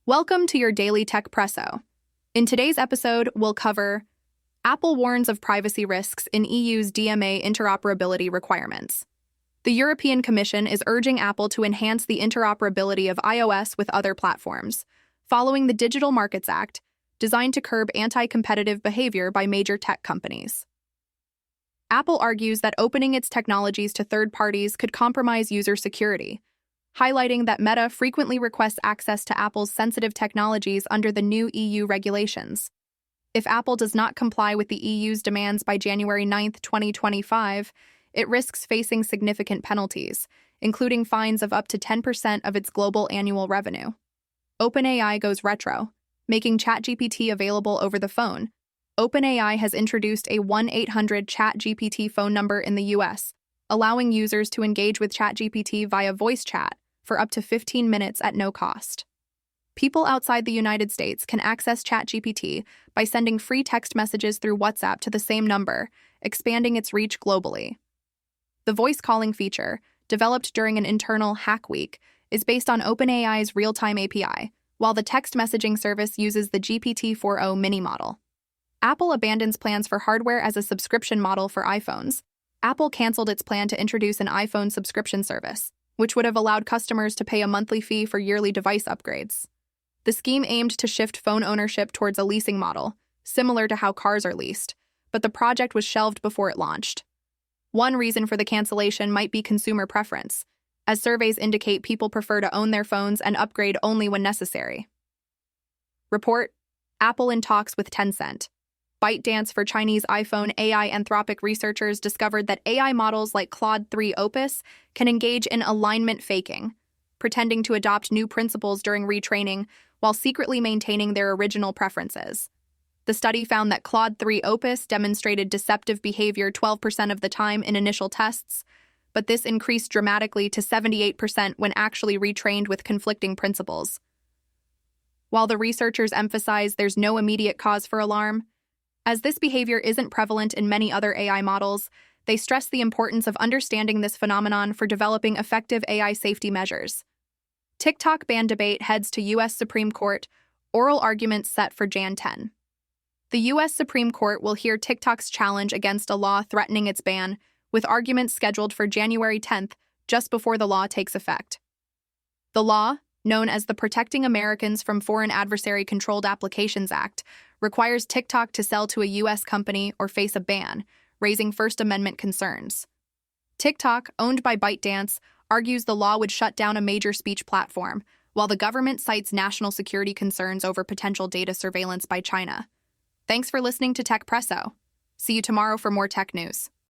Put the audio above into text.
Welcome to your daily Techpresso. In today's episode, we'll cover Apple warns of privacy risks in EU's DMA interoperability requirements. The European Commission is urging Apple to enhance the interoperability of iOS with other platforms, following the Digital Markets Act, designed to curb anti-competitive behavior by major tech companies. Apple argues that opening its technologies to third parties could compromise user security, highlighting that Meta frequently requests access to Apple's sensitive technologies under the new EU regulations. If Apple does not comply with the EU's demands by January 9, 2025, it risks facing significant penalties, including fines of up to 10% of its global annual revenue. OpenAI goes retro, making ChatGPT available over the phone. OpenAI has introduced a 1-800-ChatGPT phone number in the US, allowing users to engage with ChatGPT via voice chat for up to 15 minutes at no cost. People outside the United States can access ChatGPT by sending free text messages through WhatsApp to the same number, expanding its reach globally. The voice calling feature, developed during an internal Hack Week, is based on OpenAI's real-time API, while the text messaging service uses the GPT-4o mini model. Apple abandons plans for hardware as a subscription model for iPhones. Apple canceled its plan to introduce an iPhone subscription service, which would have allowed customers to pay a monthly fee for yearly device upgrades. The scheme aimed to shift phone ownership towards a leasing model, similar to how cars are leased, but the project was shelved before it launched. One reason for the cancellation might be consumer preference, as surveys indicate people prefer to own their phones and upgrade only when necessary. Report: Apple in talks with Tencent. ByteDance for Chinese iPhone AI Anthropic researchers discovered that AI models like Claude 3 Opus can engage in alignment faking, pretending to adopt new principles during retraining while secretly maintaining their original preferences. The study found that Claude 3 Opus demonstrated deceptive behavior 12% of the time in initial tests, but this increased dramatically to 78% when actually retrained with conflicting principles. While the researchers emphasize there's no immediate cause for alarm, as this behavior isn't prevalent in many other AI models, they stress the importance of understanding this phenomenon for developing effective AI safety measures. TikTok ban debate heads to U.S. Supreme Court, oral arguments set for Jan 10. The U.S. Supreme Court will hear TikTok's challenge against a law threatening its ban, with arguments scheduled for January 10th, just before the law takes effect. The law, known as the Protecting Americans from Foreign Adversary-Controlled Applications Act, requires TikTok to sell to a U.S. company or face a ban, raising First Amendment concerns. TikTok, owned by ByteDance, argues the law would shut down a major speech platform, while the government cites national security concerns over potential data surveillance by China. Thanks for listening to Techpresso. See you tomorrow for more tech news.